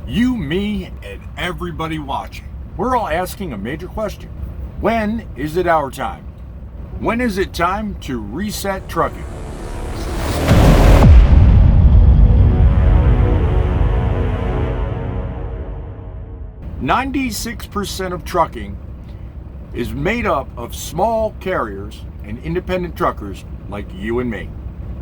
You, me, and everybody watching, we're all asking a major question. When is it our time? When is it time to reset trucking? "96% of trucking is made up of small carriers and independent truckers like you and me.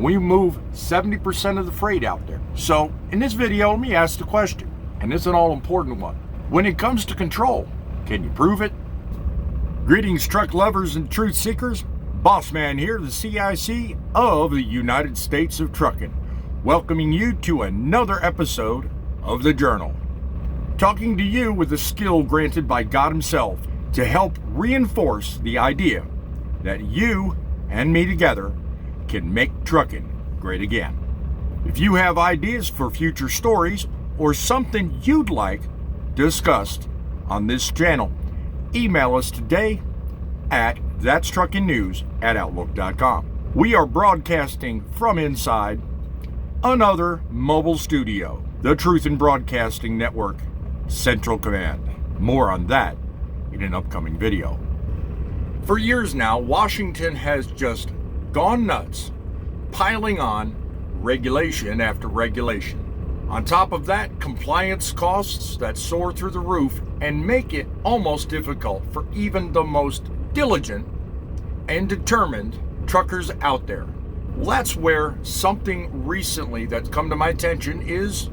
We move 70% of the freight out there. So in this video, let me ask the question, and it's an all-important one. When it comes to control, can you prove it? Greetings, truck lovers and truth seekers. Boss Man here, the CIC of the United States of Truckin', welcoming you to another episode of The Journal. Talking to you with the skill granted by God himself to help reinforce the idea that you and me together can make trucking great again. If you have ideas for future stories or something you'd like discussed on this channel, email us today at thatstruckingnews@outlook.com. We are broadcasting from inside another mobile studio, the Truth in Broadcasting Network Central Command. More on that in an upcoming video. For years now, Washington has just gone nuts, piling on regulation after regulation. On top of that, compliance costs that soar through the roof and make it almost difficult for even the most diligent and determined truckers out there. Well, that's where something recently that's come to my attention is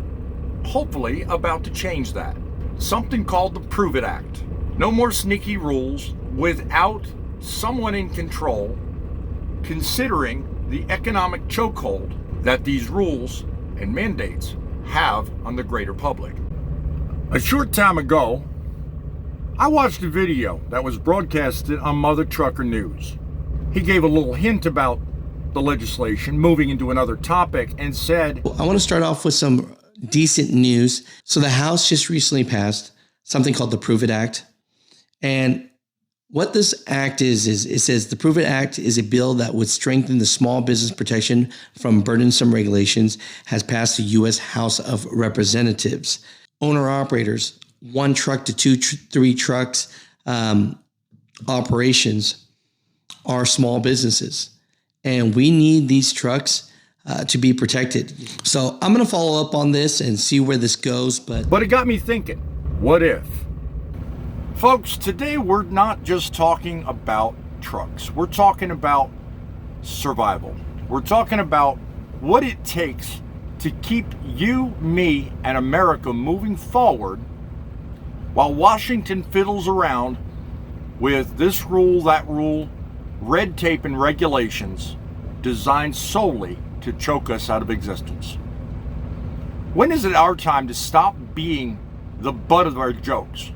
hopefully about to change that. Something called the Prove It Act. No more sneaky rules without someone in control considering the economic chokehold that these rules and mandates have on the greater public. A short time ago, I watched a video that was broadcasted on Mother Trucker News. He gave a little hint about the legislation, moving into another topic, and said, I want to start off with some decent news. So the House just recently passed something called the Prove It Act. And what this act is it says the Prove It Act is a bill that would strengthen the small business protection from burdensome regulations, has passed the U.S. House of Representatives. Owner-operators, 1 truck to 2, 3 trucks operations are small businesses. And we need these trucks to be protected. So I'm going to follow up on this and see where this goes. But it got me thinking, what if? Folks, today we're not just talking about trucks. We're talking about survival. We're talking about what it takes to keep you, me, and America moving forward while Washington fiddles around with this rule, that rule, red tape and regulations designed solely to choke us out of existence. When is it our time to stop being the butt of our jokes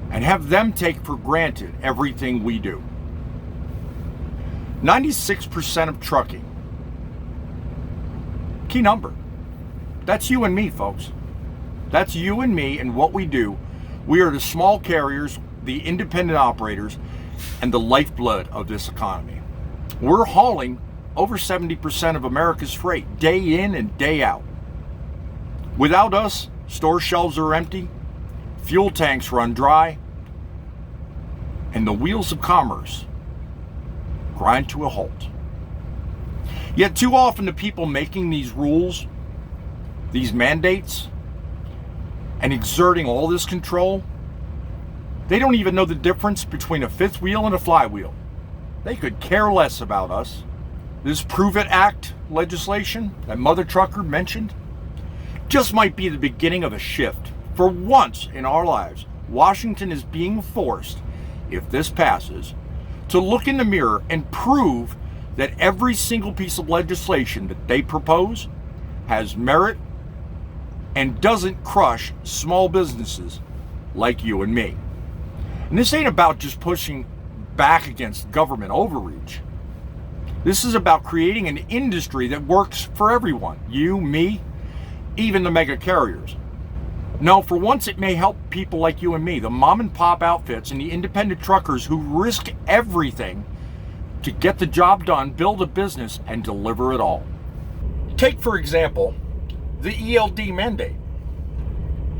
and have them take for granted everything we do? 96% of trucking. Key number. That's you and me, folks. That's you and me and what we do. We are the small carriers, the independent operators, and the lifeblood of this economy. We're hauling over 70% of America's freight day in and day out. Without us, store shelves are empty, fuel tanks run dry, and the wheels of commerce grind to a halt. Yet too often the people making these rules, these mandates, and exerting all this control, they don't even know the difference between a fifth wheel and a flywheel. They could care less about us. This Prove It Act legislation that Mother Trucker mentioned just might be the beginning of a shift. For once in our lives, Washington is being forced, if this passes, to look in the mirror and prove that every single piece of legislation that they propose has merit and doesn't crush small businesses like you and me. And this ain't about just pushing back against government overreach. This is about creating an industry that works for everyone. You, me, even the mega carriers. No, for once it may help people like you and me, the mom and pop outfits and the independent truckers who risk everything to get the job done, build a business, and deliver it all. Take, for example, the ELD mandate.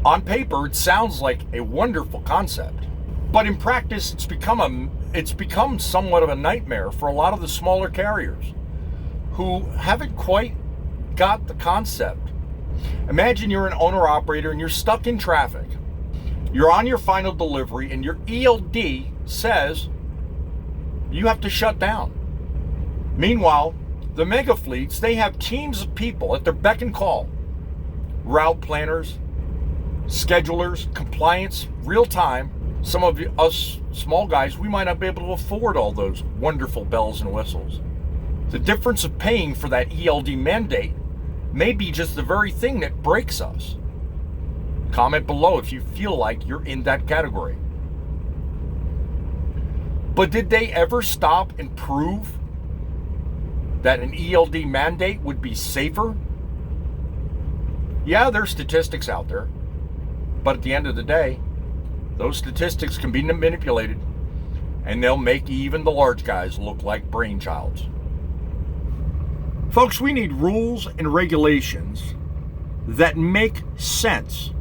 On paper, it sounds like a wonderful concept, but in practice, it's become somewhat of a nightmare for a lot of the smaller carriers who haven't quite got the concept. Imagine you're an owner-operator and you're stuck in traffic. You're on your final delivery and your ELD says you have to shut down. Meanwhile, the mega fleets, they have teams of people at their beck and call. Route planners, schedulers, compliance, real time. Some of us small guys, we might not be able to afford all those wonderful bells and whistles. The difference of paying for that ELD mandate may be just the very thing that breaks us. Comment below if you feel like you're in that category. But did they ever stop and prove that an ELD mandate would be safer? Yeah, there's statistics out there. But at the end of the day, those statistics can be manipulated, and they'll make even the large guys look like brainchilds. Folks, we need rules and regulations that make sense.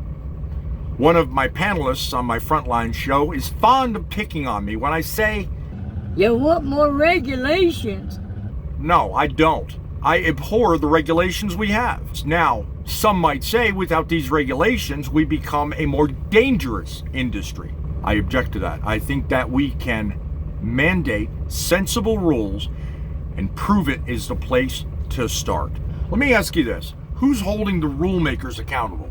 One of my panelists on my Frontline show is fond of picking on me when I say, "You want more regulations?" No, I don't. I abhor the regulations we have. Now, some might say without these regulations, we become a more dangerous industry. I object to that. I think that we can mandate sensible rules, and prove it is the place to start. Let me ask you this. Who's holding the rule makers accountable?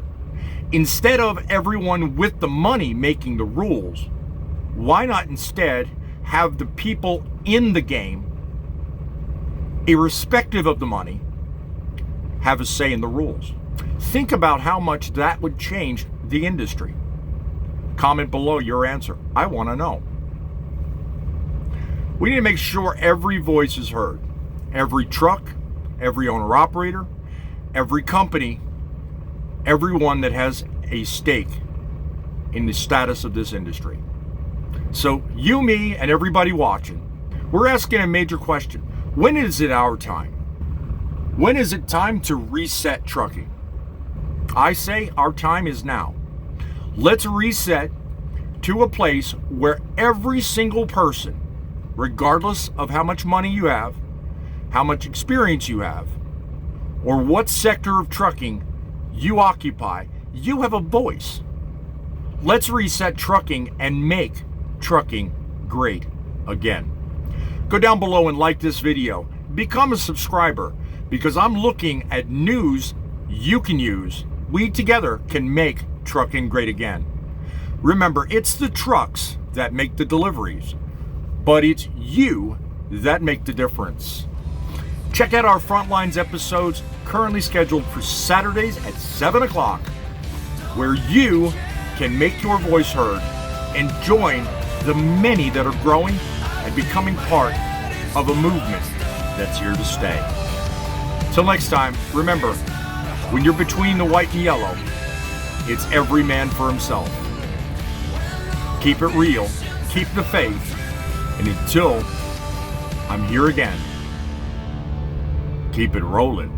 Instead of everyone with the money making the rules, why not instead have the people in the game, irrespective of the money, have a say in the rules? Think about how much that would change the industry. Comment below your answer. I want to know. We need to make sure every voice is heard. Every truck, every owner-operator, every company, everyone that has a stake in the status of this industry. So you, me, and everybody watching, we're asking a major question. When is it our time? When is it time to reset trucking? I say our time is now. Let's reset to a place where every single person, regardless of how much money you have, how much experience you have, or what sector of trucking you occupy, you have a voice. Let's reset trucking and make trucking great again. Go down below and like this video. Become a subscriber, because I'm looking at news you can use. We together can make trucking great again. Remember, it's the trucks that make the deliveries, but it's you that make the difference. Check out our Frontlines episodes currently scheduled for Saturdays at 7 o'clock, where you can make your voice heard and join the many that are growing and becoming part of a movement that's here to stay. Till next time, remember, when you're between the white and yellow, it's every man for himself. Keep it real, keep the faith, and until I'm here again, keep it rolling.